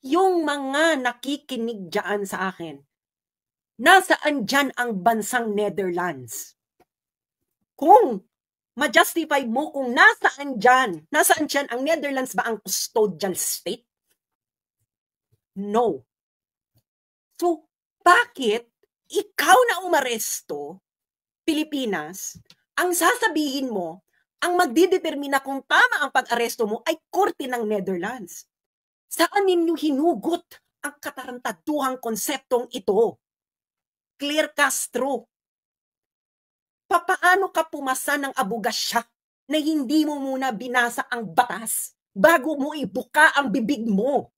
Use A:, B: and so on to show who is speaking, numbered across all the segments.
A: yung mga nakikinig dyan sa akin, nasaan dyan ang bansang Netherlands? Kung ma-justify mo kung nasaan dyan ang Netherlands ba ang custodial state? No. So, bakit ikaw na umaresto, Pilipinas, ang sasabihin mo, ang magdidetermina kung tama ang pag-aresto mo ay korte ng Netherlands? Saan ninyo hinugot ang katarantaduhang konseptong ito? Claire Castro, papaano ka pumasa ng abogasya na hindi mo muna binasa ang batas bago mo ibuka ang bibig mo?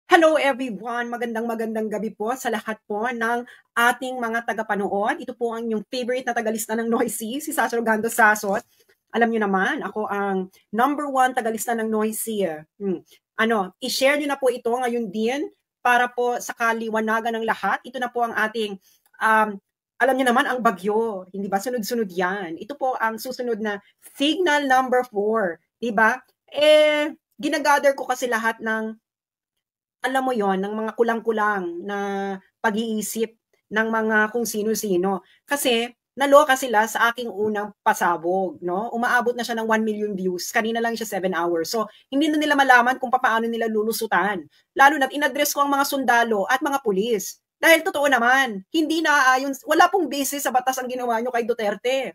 A: Hello everyone! Magandang gabi po sa lahat po ng ating mga tagapanood. Ito po ang inyong favorite na tagalista ng Noisy, si Sasha Rogando Sasot. Alam nyo naman, ako ang #1 tagalista ng Noisy. I-share nyo na po ito ngayon din para po sa kaliwanagan ng lahat. Ito na po ang ating, alam nyo naman, ang bagyo. Hindi ba? Sunod-sunod yan. Ito po ang susunod na signal number 4. Diba? Ginagather ko kasi lahat ng alam mo yon ng mga kulang-kulang na pag-iisip ng mga kung sino-sino. Kasi naloka sila sa aking unang pasabog, no? Umaabot na siya ng 1 million views. Kanina lang siya 7 hours. So, hindi na nila malaman kung paano nila lulusutan. Lalo na't in-address ko ang mga sundalo at mga pulis. Dahil totoo naman, hindi naaayon, wala pong basis sa batas ang ginawa nyo kay Duterte.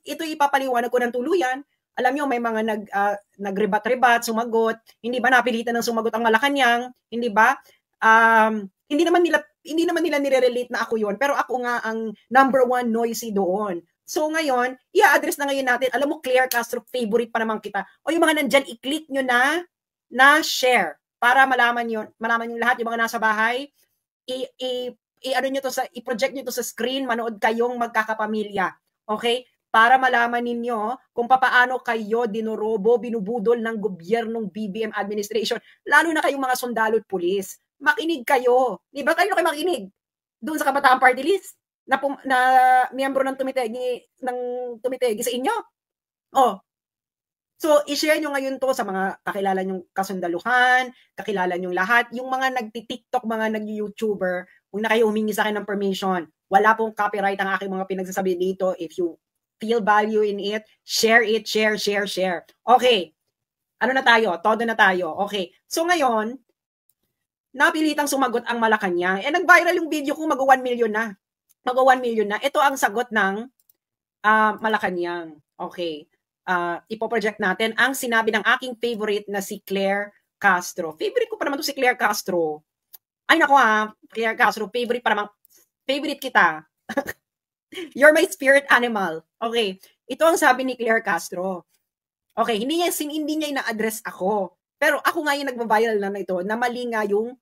A: Ito ipapaliwanag ko ng tuluyan. Alam nyo, may mga nagrebat-rebat, sumagot. Hindi ba napilitan ng sumagot ang Malacanang? Hindi ba? Hindi naman nila nire-relate na ako yon, pero ako nga ang #1 Noisy doon. So ngayon, i-address na ngayon natin. Alam mo, Claire Castro, favorite pa naman kita. O yung mga nandyan, i-click nyo na share para malaman yung lahat, yung mga nasa bahay. I-project nyo to sa screen, manood kayong magkakapamilya. Okay? Para malaman ninyo kung paano kayo dinorobo, binubudol ng gobyernong BBM administration, lalo na kayong mga sundalo at pulis. Makinig kayo. Di ba kayo makinig? Doon sa Kabataan Party List na miyembro ng tumitegi sa inyo. So, i-share nyo ngayon to sa mga kakilala nyong kasundaluhan, kakilala nyong lahat, yung mga nagti-TikTok, mga nag-YouTuber, huwag na kayo humingi sa akin ng permission. Wala pong copyright ang aking mga pinagsasabi dito. If you feel value in it, share it, share. Okay. Ano na tayo? Todo na tayo. Okay. So ngayon, napilitang sumagot ang Malacanang. Nag-viral yung video ko, mag-1 million na. Mag-1 million na. Ito ang sagot ng Malacanang. Okay. Ipoproject natin ang sinabi ng aking favorite na si Claire Castro. Favorite ko pa naman to si Claire Castro. Ay nako Claire Castro, favorite kita. You're my spirit animal. Okay. Ito ang sabi ni Claire Castro. Okay, hindi niya ina-address ako. Pero ako nga yung nagbabiral na ito na mali nga yung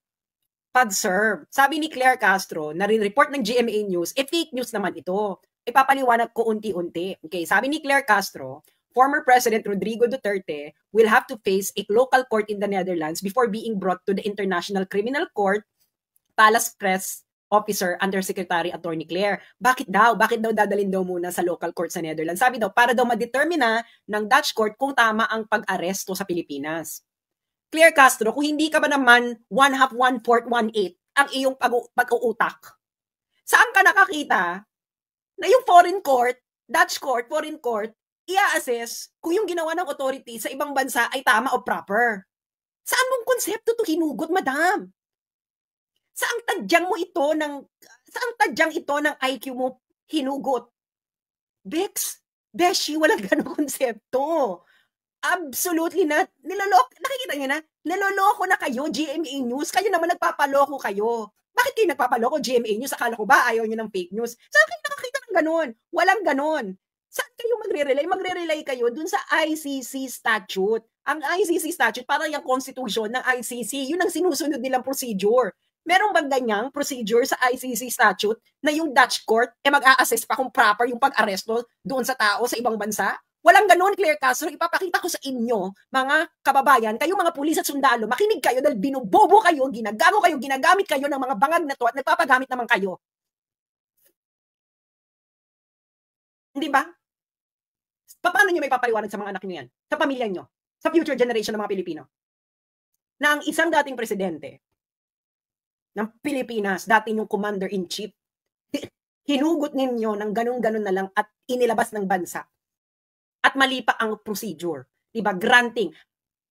A: pag-serve. Sabi ni Claire Castro, nare-report ng GMA News, fake news naman ito. Ipapaliwanag ko unti-unti. Okay, sabi ni Claire Castro, former President Rodrigo Duterte will have to face a local court in the Netherlands before being brought to the International Criminal Court, Palace Press Officer Undersecretary Attorney Claire. Bakit daw dadalhin daw muna sa local court sa Netherlands? Sabi daw, para daw ma-determine ng Dutch court kung tama ang pag-aresto sa Pilipinas. Claire Castro, kung hindi ka ba naman 1/2, 1/4, 1/8 ang iyong pag-uutak, saan ka nakakita na yung foreign court, Dutch court, foreign court, i-assess kung yung ginawa ng authority sa ibang bansa ay tama o proper? Saan mong konsepto to hinugot, madam? Saang tadyang ito ng IQ mo hinugot? Beshi, walang ganong konsepto. Absolutely not. Nakikita niyo na? Niloloko na kayo, GMA News. Kayo naman nagpapaloko kayo. Bakit kayo nagpapaloko, GMA News? Akala ko ba ayaw niyo ng fake news? Saan kayo nakakita ng ganon? Walang ganon. Saan kayo magre-relay? Magre-relay kayo dun sa ICC statute. Ang ICC statute, parang yung constitution ng ICC, yun ang sinusunod nilang procedure. Meron bang ganyang procedure sa ICC statute na yung Dutch court mag-a-assess pa kung proper yung pag-aresto doon sa tao sa ibang bansa? Walang ganon, Claire Castro. Ipapakita ko sa inyo, mga kababayan, kayong mga pulis at sundalo, makinig kayo dahil binubobo kayo, ginagago kayo, ginagamit kayo ng mga bangag na to at nagpapagamit naman kayo. Hindi ba? Paano nyo may papaliwanag sa mga anak nyo yan? Sa pamilya nyo? Sa future generation ng mga Pilipino? Na ang isang dating presidente ng Pilipinas, dati yung commander-in-chief, hinugot ninyo ng ganun-ganun na lang at inilabas ng bansa. At mali pa ang procedure. Diba? Granting.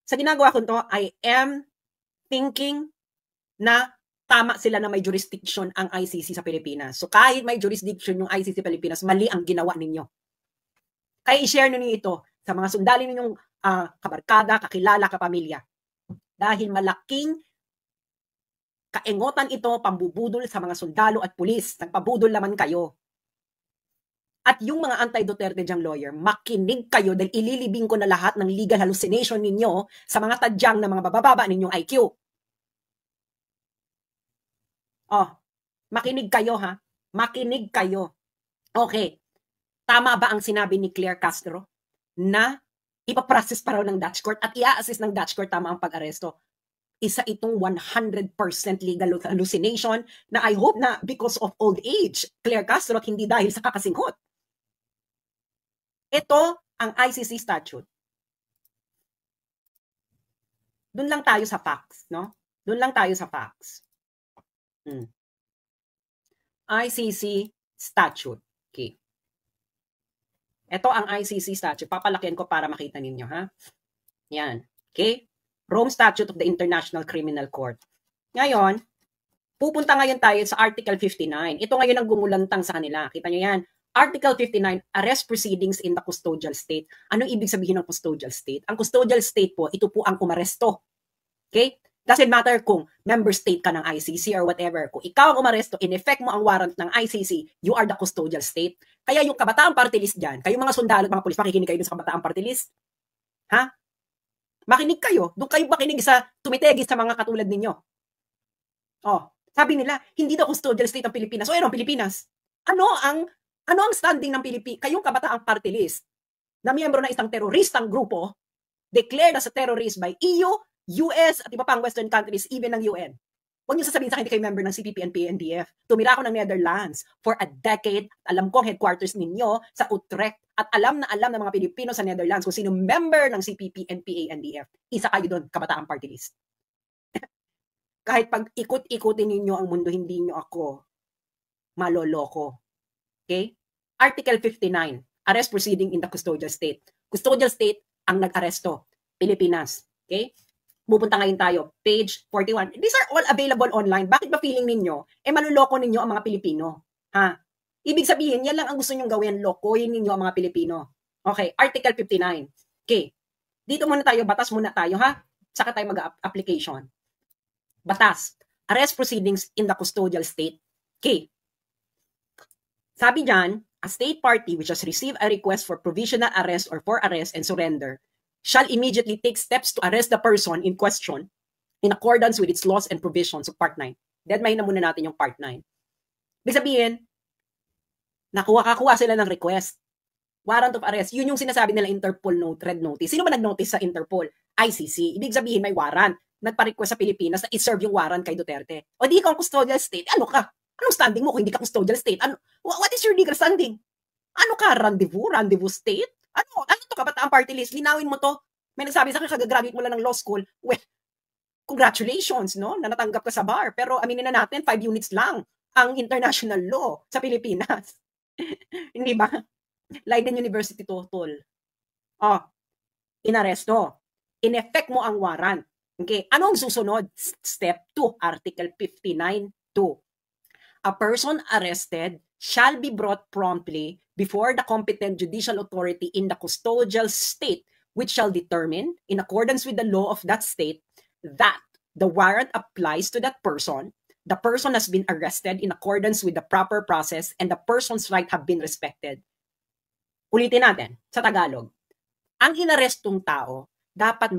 A: Sa ginagawa ko to, I am thinking na tama sila na may jurisdiction ang ICC sa Pilipinas. So kahit may jurisdiction yung ICC Pilipinas, mali ang ginawa ninyo. Kaya i-share ninyo ito sa mga sundali ninyong kabarkada, kakilala, kapamilya. Dahil malaking kaingotan ito, pambubudol sa mga sundalo at pulis. Nagpabudol naman kayo. At yung mga anti-Duterte diyang lawyer, makinig kayo dahil ililibing ko na lahat ng legal hallucination ninyo sa mga tadyang na mga bababa ninyong IQ. Oh, makinig kayo ha. Makinig kayo. Okay. Tama ba ang sinabi ni Claire Castro na ipaprocess pa raw ng Dutch court at i-assist ng Dutch court tama ang pag-aresto? Isa itong 100% legal hallucination na I hope na because of old age, Claire Castro, at hindi dahil sa kakasinghot. Ito ang ICC statute. Doon lang tayo sa facts, no? Doon lang tayo sa facts. ICC statute. Okay. Ito ang ICC statute. Papalakihan ko para makita ninyo, ha? Yan. Okay? Rome Statute of the International Criminal Court. Ngayon, pupunta ngayon tayo sa Article 59. Ito ngayon ang gumulantang sa kanila. Kita nyo yan. Article 59, arrest proceedings in the custodial state. Anong ibig sabihin ng custodial state? Ang custodial state po, ito po ang umaresto. Okay? Doesn't matter kung member state ka ng ICC or whatever. Kung ikaw ang umaresto, in effect mo ang warrant ng ICC, you are the custodial state. Kaya yung Kabataan Party List dyan, kayong mga sundalo at mga pulis, makikinig kayo dun sa Kabataan Party List. Ha? Makinig kayo. Doon kayo makinig sa tumitegis sa mga katulad ninyo. Oh, sabi nila, hindi daw custodial state ang Pilipinas. So, ano ang Pilipinas? Ano ang standing ng Pilipinas? Kayong Kabataan Party List na miyembro ng isang teroristang grupo declared as a terrorist by EU, US, at iba pang Western countries, even ng UN. Huwag niyo sasabihin sa akin, hindi kayo member ng CPP and PNDF. Tumira ako ng Netherlands for a decade. Alam ko ang headquarters ninyo sa Utrecht. At alam na ng mga Pilipino sa Netherlands kung sino member ng CPP and PANDF. Isa kayo doon, Kabataan Party List. Kahit pag ikot-ikutin ninyo ang mundo, hindi nyo ako maloloko. Okay? Article 59, arrest proceeding in the custodial state. Custodial state ang nag-aresto. Pilipinas. Okay? Pupunta ngayon tayo, page 41. These are all available online. Bakit ba feeling ninyo, maluloko ninyo ang mga Pilipino? Ha? Ibig sabihin, yan lang ang gusto nyong gawin, lokohin ninyo ang mga Pilipino. Okay, Article 59. Okay, dito muna tayo, batas muna tayo, ha? Saka tayo mag-application. Batas, arrest proceedings in the custodial state. Okay, sabi dyan, a state party which has received a request for provisional arrest or for arrest and surrender shall immediately take steps to arrest the person in question in accordance with its laws and provisions of Part 9. Deadmine na muna natin yung Part 9. Ibig sabihin, nakuha sila ng request. Warrant of arrest. Yun yung sinasabi nila Interpol red notice. Sino ba nag-notice sa Interpol? ICC. Ibig sabihin may warrant. Nagpa-request sa Pilipinas na i-serve yung warrant kay Duterte. O di ikaw ang custodial state. Ano ka? Anong standing mo kung hindi ka custodial state? What is your legal standing? Ano ka? Rendezvous state? Ano to Kabataan Party List? Linawin mo to. May nagsabi sa akin, kagagraduate mo lang ng law school. Well, congratulations, no? Na natanggap ka sa bar. Pero aminin na natin, 5 units lang ang international law sa Pilipinas. Hindi ba? Leiden University total. Oh, inaresto. In-effect mo ang warrant. Okay, anong susunod? Step 2, Article 59.2. A person arrested shall be brought promptly before the competent judicial authority in the custodial state, which shall determine, in accordance with the law of that state, that the warrant applies to that person, the person has been arrested in accordance with the proper process, and the person's right have been respected. Ulitin natin sa Tagalog. Ang inarestong tao dapat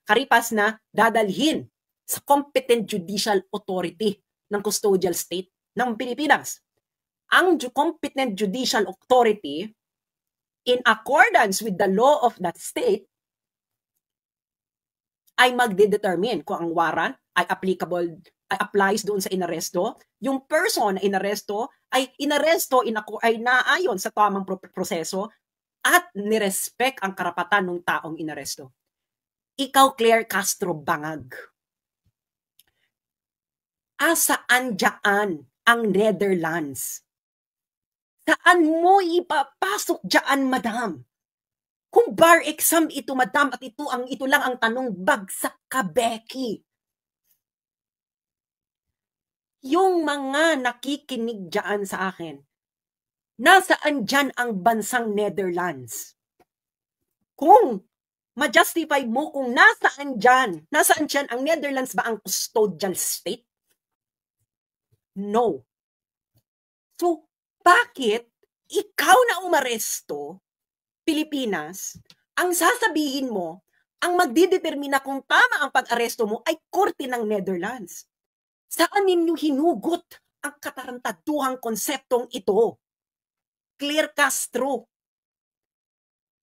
A: karipas na dadalhin sa competent judicial authority ng custodial state ng Pilipinas. Ang competent judicial authority, in accordance with the law of that state, ay magdedetermine kung ang warrant ay applicable, ay applies doon sa inaresto. Yung person na inaresto ay naayon sa tamang proseso at nirespect ang karapatan ng taong inaresto. Ikaw, Claire Castro Bangag, asaan dyan ang Netherlands? Saan mo ipapasok dyan, madam? Kung bar exam ito, madam, at ito lang ang tanong, bagsak ka, Becky. Yung mga nakikinig dyan sa akin, nasaan dyan ang bansang Netherlands? Kung ma-justify mo kung nasaan dyan ang Netherlands ba ang custodial state? No. So, bakit ikaw na umaresto, Pilipinas, ang sasabihin mo, ang magdidetermina kung tama ang pag-aresto mo ay korte ng Netherlands? Saan ninyo hinugot ang katarantaduhang konseptong ito? Claire Castro,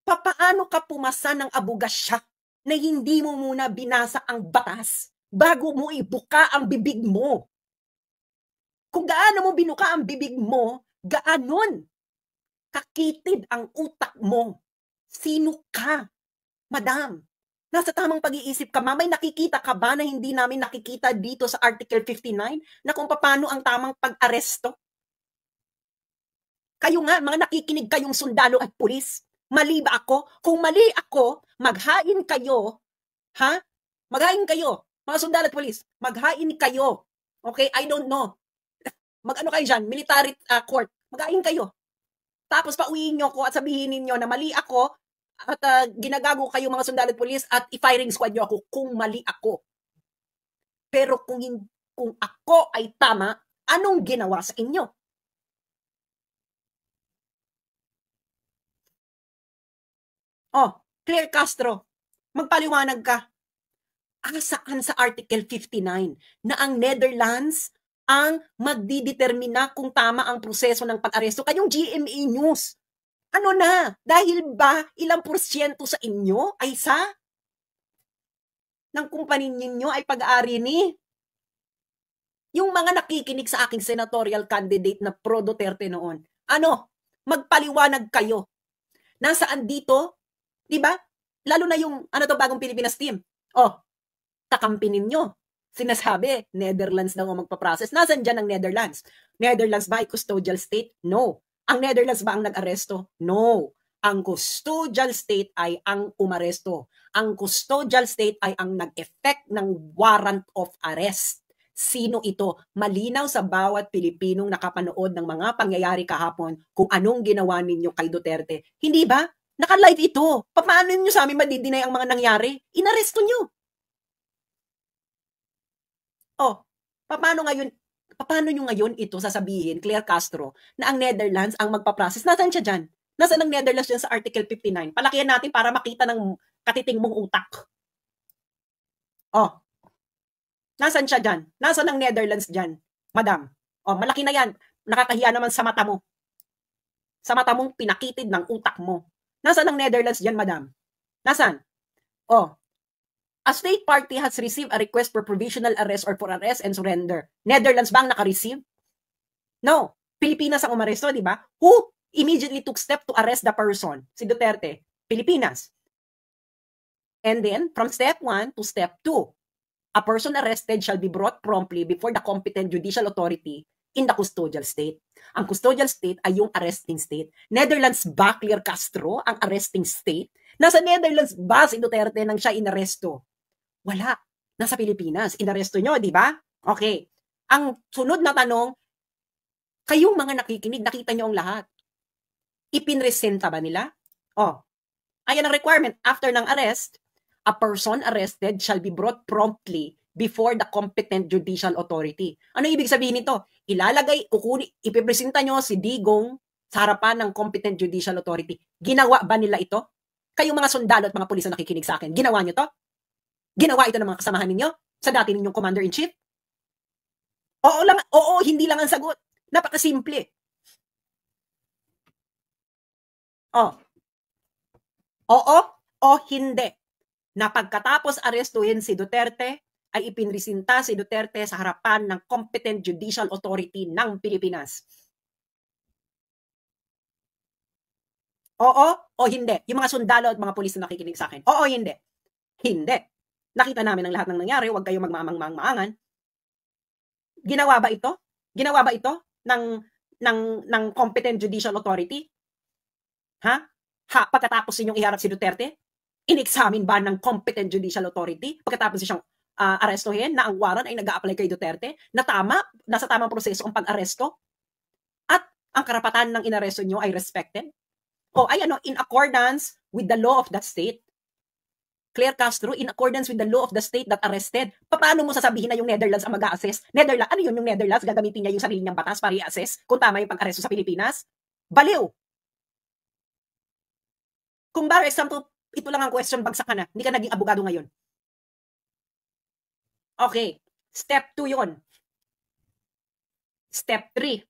A: papaano ka pumasa ng abogasya na hindi mo muna binasa ang batas bago mo ibuka ang bibig mo? Kung gaano mo binuka ang bibig mo, gaanon kakitid ang utak mo. Sino ka, madam? Nasa tamang pag-iisip ka, may nakikita ka ba na hindi namin nakikita dito sa Article 59 na kung paano ang tamang pag-aresto? Kayo nga, mga nakikinig kayong sundalo at pulis, mali ba ako? Kung mali ako, maghain kayo, ha? Maghain kayo, mga sundalo at pulis, maghain kayo. Okay, I don't know. Mag-ano kayo dyan, military court, maghain kayo. Tapos pauwiin nyo ko at sabihin ninyo na mali ako at ginagago kayo mga sundalo at pulis at i-firing squad nyo ako kung mali ako. Pero kung ako ay tama, anong ginawa sa inyo? Oh, Claire Castro, magpaliwanag ka. Saan sa Article 59 na ang Netherlands ang magdidetermina kung tama ang proseso ng pag-aresto? Kayong GMA News, ano na? Dahil ba ilang porsyento sa inyo ay ng kumpanya ninyo ay pag-aari ni? Yung mga nakikinig sa aking senatorial candidate na pro Duterte noon, ano? Magpaliwanag kayo. Nasaan dito? 'Di ba? Lalo na yung bagong Pilipinas team. Oh, kakampi ninyo. Sinasabi, Netherlands daw ang magpa-process. Nasaan dyan ang Netherlands? Netherlands ba ay custodial state? No. Ang Netherlands ba ang nag-aresto? No. Ang custodial state ay ang umaresto. Ang custodial state ay ang nag-effect ng warrant of arrest. Sino ito? Malinaw sa bawat Pilipinong nakapanood ng mga pangyayari kahapon kung anong ginawa ninyo kay Duterte. Hindi ba? Naka-live ito. Paano nyo sa amin madidinay ang mga nangyari? Inaresto nyo. Oh, paano nyo ngayon ito sasabihin, Claire Castro, na ang Netherlands ang magpa-process? Nasaan siya dyan? Nasaan ang Netherlands dyan sa Article 59? Palakihan natin para makita ng katiting mong utak. Oh, nasaan siya dyan? Nasaan ang Netherlands dyan, madam? Oh, malaki na yan. Nakakahiya naman sa mata mo. Sa mata mong pinakitid ng utak mo. Nasaan ang Netherlands dyan, madam? Nasaan? Oh, a state party has received a request for provisional arrest or for arrest and surrender. Netherlands ba ang naka-receive? No. Pilipinas ang umaresto, di ba? Who immediately took step to arrest the person? Si Duterte. Pilipinas. And then, from step 1 to step 2, a person arrested shall be brought promptly before the competent judicial authority in the custodial state. Ang custodial state ay yung arresting state. Netherlands ba, Claire Castro, ang arresting state? Nasa Netherlands ba si Duterte nang siya inaresto? Wala. Nasa Pilipinas. Inaresto nyo, di ba? Okay. Ang sunod na tanong, kayong mga nakikinig, nakita nyo ang lahat. Ipinresenta ba nila? Oh. Ayan ang requirement. After ng arrest, a person arrested shall be brought promptly before the competent judicial authority. Ano ibig sabihin nito? Ipipresenta nyo si Digong sa harapan ng competent judicial authority. Ginawa ba nila ito? Kayong mga sundalo at mga pulis na nakikinig sa akin, ginawa nyo to? Ginawa ito ng mga kasamahan ninyo sa dati ninyong commander-in-chief? Oo, hindi lang ang sagot. Napakasimple. Oh. Oo o hindi. Na pagkatapos arestuhin si Duterte, ay ipinresinta si Duterte sa harapan ng competent judicial authority ng Pilipinas. Oo o hindi? Yung mga sundalo at mga pulis na nakikinig sa akin. Oo o hindi? Hindi. Nakita namin ang lahat ng nangyari, huwag kayong magmaang-maangan. Ginawa ba ito? Ginawa ba ito ng competent judicial authority? Ha? Pagkatapos ninyong iharap si Duterte? In-examine ba ng competent judicial authority pagkatapos siyang arestuhin na ang warrant ay nag-a-apply kay Duterte na nasa tamang proseso ang pag-aresto at ang karapatan ng inaresto nyo ay respected? O ay in accordance with the law of that state. Claire Castro, in accordance with the law of the state that arrested. Paano mo sasabihin na yung Netherlands ang mag-a-assess? Netherlands, ano yun yung Netherlands? Gagamitin niya yung sarili niyang batas para i-assess kung tama yung pag-aresto sa Pilipinas? Baliw! Kung ba, example, ito lang ang question, bagsak ka na. Hindi ka naging abogado ngayon. Okay. Step 2 yun. Step 3.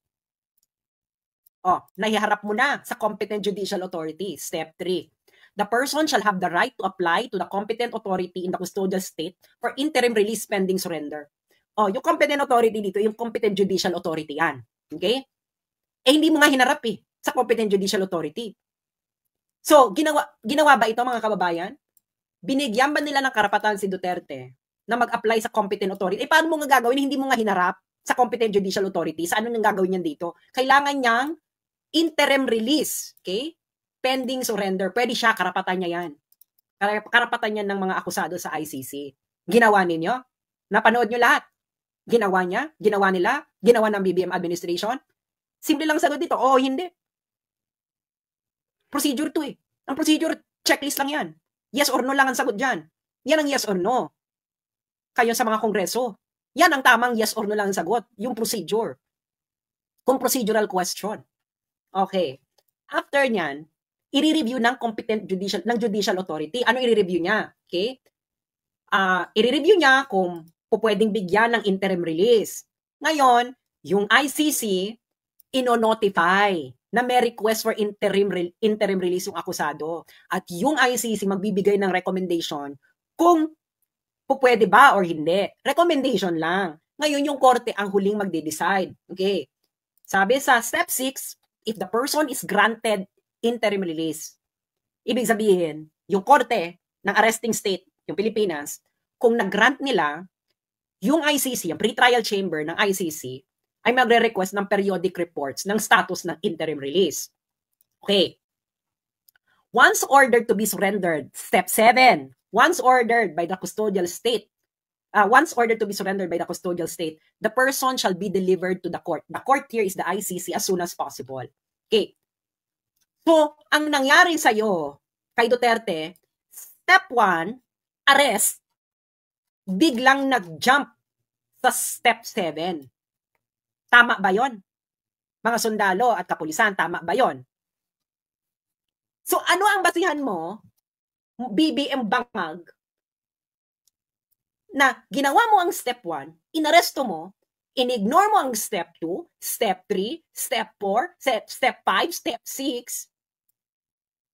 A: Nahiharap mo na sa competent judicial authority. Step 3. The person shall have the right to apply to the competent authority in the custodial state for interim release pending surrender. Yung competent authority dito, yung competent judicial authority yan. Okay? Hindi mo nga hinarap sa competent judicial authority. So, ginawa ba ito mga kababayan? Binigyan ba nila ng karapatan si Duterte na mag-apply sa competent authority? Paano mo nga gagawin? Hindi mo nga hinarap sa competent judicial authority. Sa ano nang gagawin niyan dito? Kailangan niyang interim release. Okay? Pending surrender. Pwede siya, karapatan niya yan. Karapatan niya ng mga akusado sa ICC. Ginawa ninyo? Napanood nyo lahat? Ginawa niya? Ginawa nila? Ginawa ng BBM administration? Simple lang sagot dito. Hindi. Procedure to Ang procedure, checklist lang yan. Yes or no lang ang sagot dyan. Yan ang yes or no. Kayo sa mga kongreso. Yan ang tamang yes or no lang ang sagot. Yung procedure. Kung procedural question. Okay. After nyan, i-review ng competent judicial authority. Ano i-review niya? Okay? I-review niya kung pwedeng bigyan ng interim release. Ngayon, yung ICC ino-notify na may request for interim release yung akusado. At yung ICC magbibigay ng recommendation kung pwede ba or hindi. Recommendation lang. Ngayon yung korte ang huling magde-decide. Okay? Sabi sa step 6, if the person is granted interim release. Ibig sabihin, yung korte ng arresting state, yung Pilipinas, kung nag-grant nila, yung ICC, yung pre-trial chamber ng ICC, ay magre-request ng periodic reports ng status ng interim release. Okay. Once ordered to be surrendered, step 7, once ordered by the custodial state, the person shall be delivered to the court. The court here is the ICC as soon as possible. Okay. So, ang nangyari sa'yo, kay Duterte, step 1, arrest, biglang nag-jump sa step 7. Tama ba yon? Mga sundalo at kapulisan, tama ba yon? So, ano ang basihan mo, BBM Bangag, na ginawa mo ang step 1, inaresto mo, in-ignore mo ang step 2, step 3, step 4, step 5, step 6,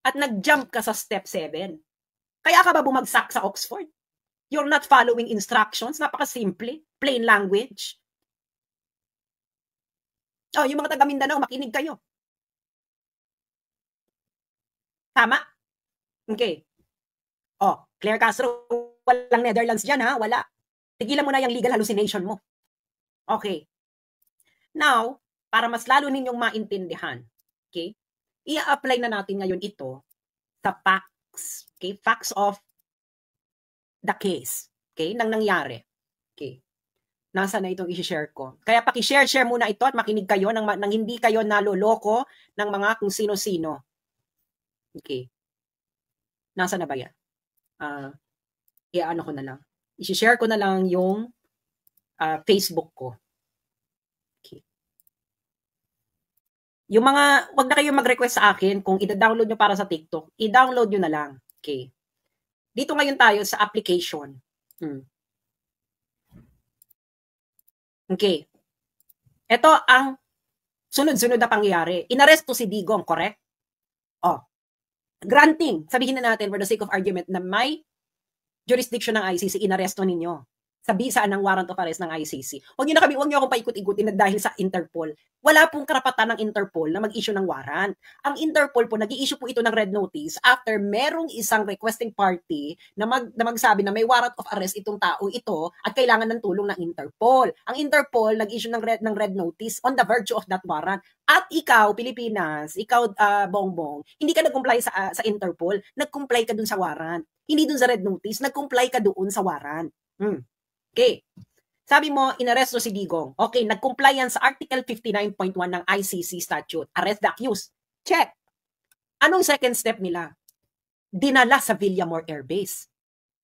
A: at nag-jump ka sa step 7. Kaya ka ba bumagsak sa Oxford? You're not following instructions. Napaka-simple. Plain language. Yung mga taga Mindanao, makinig kayo. Tama? Okay. Claire Castro, walang Netherlands dyan, ha? Wala. Tigilan mo na yung legal hallucination mo. Okay. Now, para mas lalo ninyong maintindihan, okay, i-apply na natin ngayon ito sa facts. Okay? Facts of the case. Okay? Nang nangyari. Okay. Nasa na itong i-share ko. Kaya paki-share muna ito at makinig kayo nang hindi kayo naloloko ng mga kung sino-sino. Okay. Nasa na ba yan? I-ano ko na lang. I-share ko na lang yung Facebook ko. Yung mga, wag na kayo mag-request sa akin kung i-download nyo para sa TikTok, i-download nyo na lang. Okay. Dito ngayon tayo sa application. Okay. Ito ang sunod-sunod na pangyayari. Inaresto si Digong, correct? Granting, sabihin na natin for the sake of argument na may jurisdiction ng ICC, inaresto ninyo sa bisa ng warrant of arrest ng ICC. Huwag niyo akong paikot-ikutin na dahil sa Interpol. Wala pong karapatan ng Interpol na mag-issue ng warrant. Ang Interpol po, nag-i-issue po ito ng red notice after merong isang requesting party na magsabi na may warrant of arrest itong tao ito at kailangan ng tulong ng Interpol. Ang Interpol nag-issue ng red notice on the virtue of that warrant. At ikaw, Pilipinas, ikaw, Bongbong, hindi ka nag-comply sa Interpol, nag-comply ka dun sa warrant. Hindi dun sa red notice, nag-comply ka doon sa warrant. Okay. Sabi mo, inaresto si Digong. Okay, nag-comply yan sa Article 59.1 ng ICC statute. Arrest the accused. Check. Anong second step nila? Dinala sa Villamor Air Base.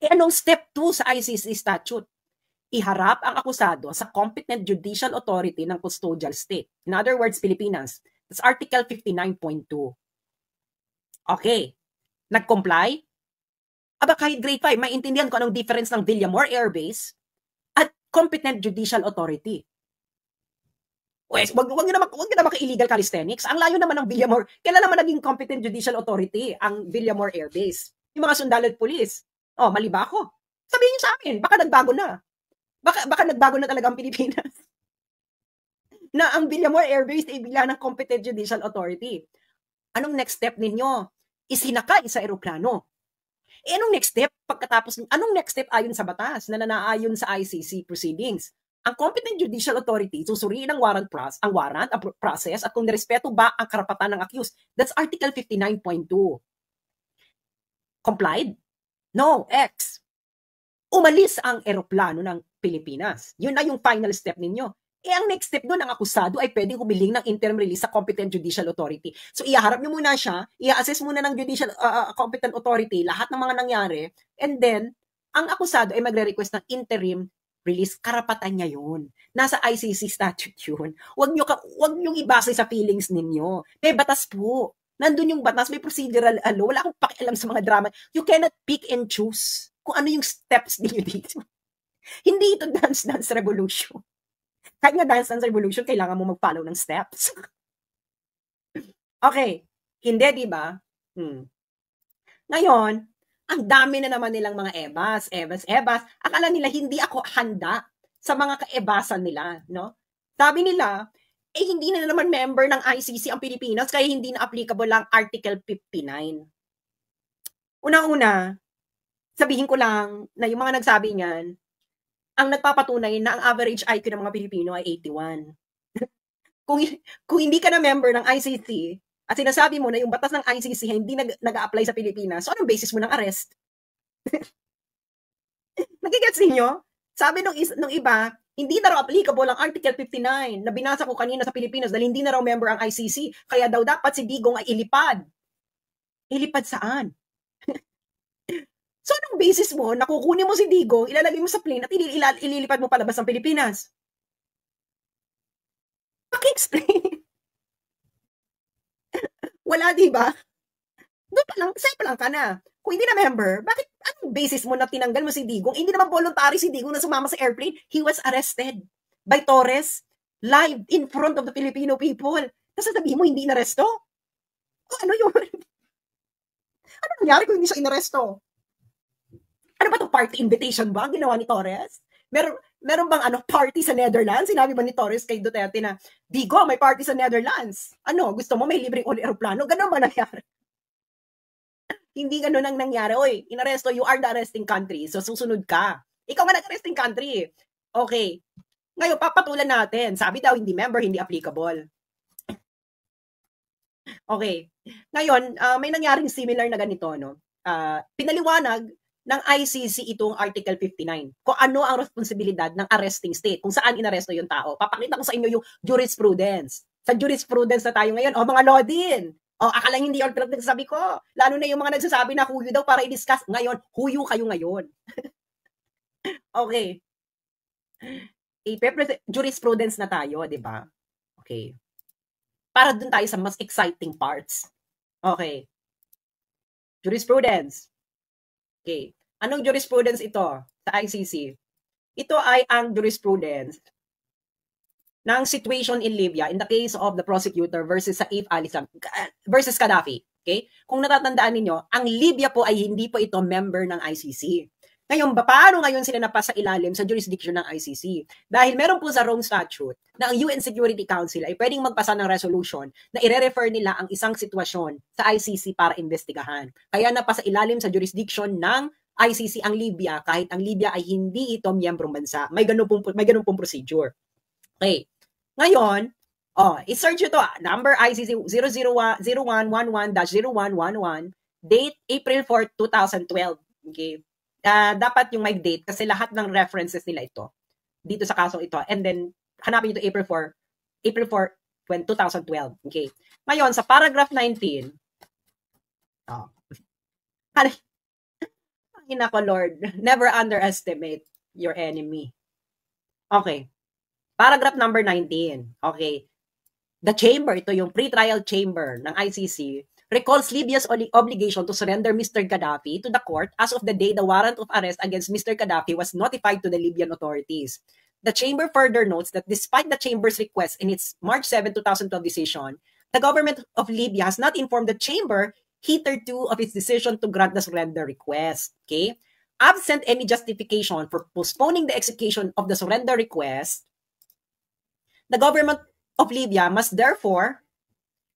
A: Anong step 2 sa ICC statute? Iharap ang akusado sa competent judicial authority ng custodial state. In other words, Pilipinas. That's Article 59.2. Okay. Nag-comply? Aba, kahit grade 5, maintindihan ko anong difference ng Villamor Air Base at competent judicial authority. Wes, wag niyo na maka-illegal calisthenics. Ang layo naman ng Villamor. Kailan naman naging competent judicial authority ang Villamor Air Base? Yung mga sundalo at pulis. Oh, mali ba ako? Sabihin niyo sa akin, baka nagbago na. Baka nagbago na talaga ang Pilipinas. Na ang Villamor Air Base ay bigla ng competent judicial authority. Anong next step ninyo? Isinakay sa eroplano. Anong next step anong next step ayon sa batas na nanaayon sa ICC proceedings? Ang competent judicial authority susuriin ang warrant process at kung nirespeto ba ang karapatan ng accused. That's Article 59.2. Complied? No, X. Umalis ang eroplano ng Pilipinas. Yun na yung final step ninyo. Ang next step doon, ang akusado ay pwedeng humiling ng interim release sa competent judicial authority. So, iharap nyo muna siya, i-assess muna ng judicial competent authority lahat ng mga nangyari, and then, ang akusado ay magre-request ng interim release. Karapatan niya yun. Nasa ICC statute yun. Huwag nyo ibase sa feelings ninyo. May batas po. Nandun yung batas, may procedural Wala akong pakialam sa mga drama. You cannot pick and choose kung ano yung steps ninyo dito. Hindi ito dance revolution. Kahit nga Dance Dance Revolution, kailangan mo mag-follow ng steps. Okay. Hindi, di ba? Ngayon, ang dami na naman nilang mga ebas. Akala nila hindi ako handa sa mga kaebasan nila, no? Sabi nila, hindi na naman member ng ICC ang Pilipinas, kaya hindi na applicable lang Article 59. Una-una, sabihin ko lang na yung mga nagsabi niyan, ang nagpapatunay na ang average IQ ng mga Pilipino ay 81. kung hindi ka na member ng ICC at sinasabi mo na yung batas ng ICC hindi nag-a-apply sa Pilipinas, so anong basis mo ng arrest? Nagigets niyo? Sabi nung iba, hindi na raw applicable ang Article 59 na binasa ko kanina sa Pilipinas dahil hindi na raw member ang ICC, kaya daw dapat si Digong ay ilipad. Ilipad saan? So, anong basis mo na kukunin mo si Digong, ilalagay mo sa plane at ililipad mo palabas ng Pilipinas? Paki-explain. Wala, di ba? Doon pa lang, safe lang ka na. Kung hindi na member, bakit, anong basis mo na tinanggal mo si Digong? Hindi naman voluntary si Digong na sumama sa airplane. He was arrested by Torres live in front of the Filipino people. Tapos sasabihin mo, hindi inaresto? Ano yun? Ano nangyari kung hindi siya inaresto? Ano ba itong party invitation ba ang ginawa ni Torres? Meron bang party sa Netherlands? Sinabi ba ni Torres kay Duterte na, Digo, may party sa Netherlands. Ano, gusto mo may libreng aeroplano? Ganun ba nangyari? Hindi ganun ang nangyari. Oy, inaresto, you are the arresting country. So, susunod ka. Ikaw nga nag-arresting country. Okay. Ngayon, papatulan natin. Sabi daw, hindi member, hindi applicable. Okay. Ngayon, may nangyaring similar na ganito, no? Pinaliwanag ng ICC itong Article 59. Kung ano ang responsibilidad ng arresting state, kung saan inaresto yung tao. Papakita ko sa inyo yung jurisprudence. Sa jurisprudence na tayo ngayon, mga Lodin. Akala hindi yung sabi ko. Lalo na yung mga nagsasabi na huyo daw para i-discuss. Ngayon, huyo kayo ngayon. Okay. Jurisprudence na tayo, di ba? Okay. Para dun tayo sa mas exciting parts. Okay. Jurisprudence. Okay. Anong jurisprudence ito sa ICC? Ito ay ang jurisprudence ng situation in Libya in the case of the prosecutor versus Saif al-Islam versus Gaddafi. Okay? Kung natatandaan ninyo, ang Libya po ay hindi po ito member ng ICC. Ngayon, paano ngayon sila napasa ilalim sa jurisdiction ng ICC? Dahil meron po sa Rome Statute na ang UN Security Council ay pwedeng magpasa ng resolution na ire-refer nila ang isang sitwasyon sa ICC para investigahan. Kaya napasa ilalim sa jurisdiction ng ICC ang Libya kahit ang Libya ay hindi ito miyembrong bansa. May ganun pong procedure. Okay. Ngayon, i-search ito, number ICC 0111-0111, date April 4, 2012. Okay. Dapat yung may date kasi lahat ng references nila ito dito sa kasong ito. And then, hanapin nyo ito April 4, 2012. Okay. Ngayon, sa paragraph 19, ko, Lord, never underestimate your enemy. Okay. Paragraph number 19. Okay. The chamber, ito yung pre-trial chamber ng ICC, recalls Libya's obligation to surrender Mr. Gaddafi to the court as of the day the warrant of arrest against Mr. Gaddafi was notified to the Libyan authorities. The chamber further notes that despite the chamber's request in its March 7, 2012 decision, the government of Libya has not informed the chamber hitherto of its decision to grant the surrender request. Okay? Absent any justification for postponing the execution of the surrender request, the government of Libya must therefore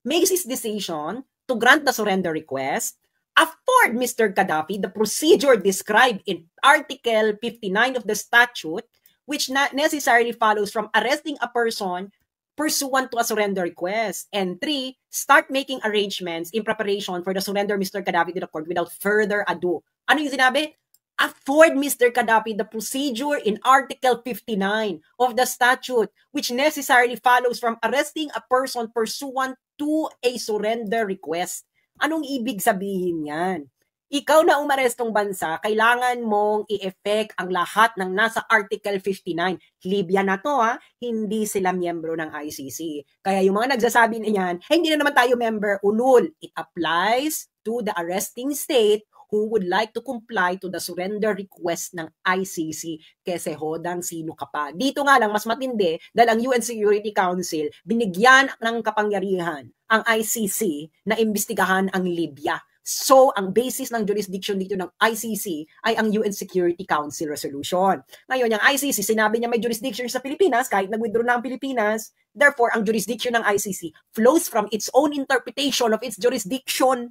A: make its decision to grant the surrender request, afford Mr. Gaddafi the procedure described in Article 59 of the statute, which necessarily follows from arresting a person pursuant to a surrender request. And 3, start making arrangements in preparation for the surrender of Mr. Gaddafi to the court without further ado. Ano yung sinabi? Afford Mr. Gaddafi the procedure in Article 59 of the statute, which necessarily follows from arresting a person pursuant to a surrender request. Anong ibig sabihin yan? Ikaw na umarestong bansa, kailangan mong i-effect ang lahat ng nasa Article 59. Libya na to hindi sila miyembro ng ICC. Kaya yung mga nagsasabi niyan, hindi na naman tayo member, ulul. It applies to the arresting state who would like to comply to the surrender request ng ICC. Kasi hodang sino ka pa. Dito nga lang, mas matindi, dahil ang UN Security Council, binigyan ng kapangyarihan ang ICC na imbestigahan ang Libya. So, ang basis ng jurisdiction dito ng ICC ay ang UN Security Council resolution. Ngayon, yung ICC, sinabi niya may jurisdiction sa Pilipinas, kahit nag-withdraw na ang Pilipinas. Therefore, ang jurisdiction ng ICC flows from its own interpretation of its jurisdiction.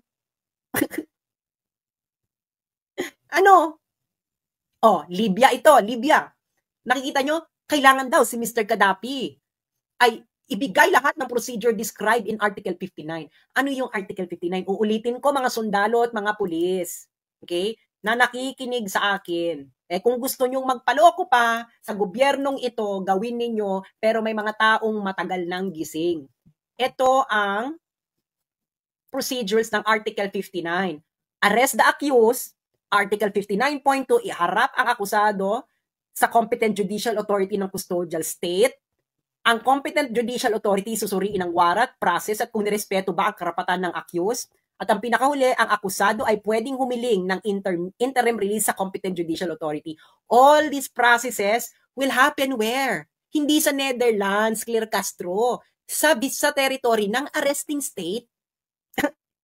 A: Ano? Libya ito, Libya. Nakikita nyo, kailangan daw si Mr. Gaddafi ay ibigay lahat ng procedure described in Article 59. Ano yung Article 59? Uulitin ko mga sundalo at mga pulis, okay, na nakikinig sa akin. Kung gusto nyong magpaloko pa sa gobyernong ito, gawin ninyo, pero may mga taong matagal nang gising. Ito ang procedures ng Article 59. Arrest the accused. Article 59.2, iharap ang akusado sa competent judicial authority ng custodial state. Ang competent judicial authority susuriin ang warat, process at kung nirespeto ba ang karapatan ng accused. At ang pinakahuli, ang akusado ay pwedeng humiling ng interim release sa competent judicial authority. All these processes will happen where? Hindi sa Netherlands, Claire Castro. Sa territory ng arresting state.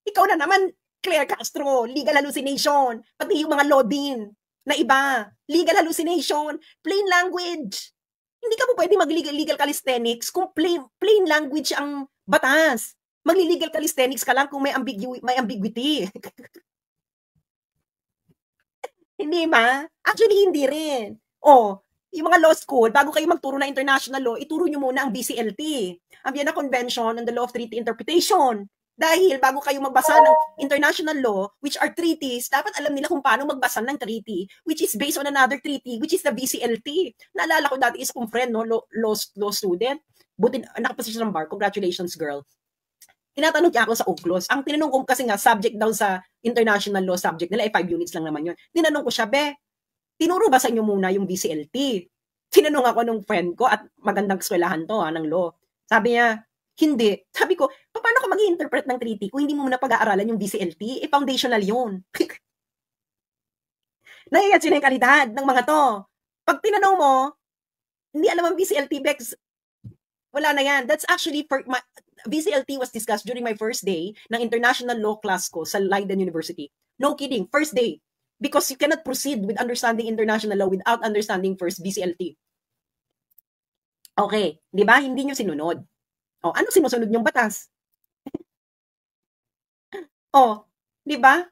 A: Ikaw na naman, Claire Castro, legal hallucination. Pati yung mga law din na iba. Legal hallucination. Plain language. Hindi ka po pwede mag-legal calisthenics kung plain language ang batas. Magli-legal calisthenics ka lang kung may ambiguity. Hindi ba? Actually, hindi rin. Yung mga law school, bago kayo magturo na international law, ituro nyo muna ang BCLT. Ang Vienna Convention on the Law of Treaty Interpretation. Dahil bago kayo magbasa ng international law, which are treaties, dapat alam nila kung paano magbasa ng treaty, which is based on another treaty, which is the BCLT. Naalala ko dati is kong friend, law student. Buti, nakaposisyon ng bar. Congratulations, girl. Tinatanong niya ako sa UCLOS. Ang tinanong ko kasi nga, subject daw sa international law subject nila, 5 units lang naman yun. Tinanong ko siya, tinuro ba sa inyo muna yung BCLT? Tinanong ako nung friend ko at magandang eskwelahan to ng law. Sabi niya, hindi. Sabi ko, paano ka mag-i-interpret ng treaty kung hindi mo muna pag-aaralan yung BCLT? Foundational yun. Naiyan sila yung kalidad ng mga to. Pag tinanong mo, hindi alam ang BCLT, Bex, wala na yan. That's actually, BCLT was discussed during my first day ng international law class ko sa Leiden University. No kidding, first day. Because you cannot proceed with understanding international law without understanding first BCLT. Okay, di ba? Hindi nyo sinunod. O, ano sinusunod yung batas? O, di ba?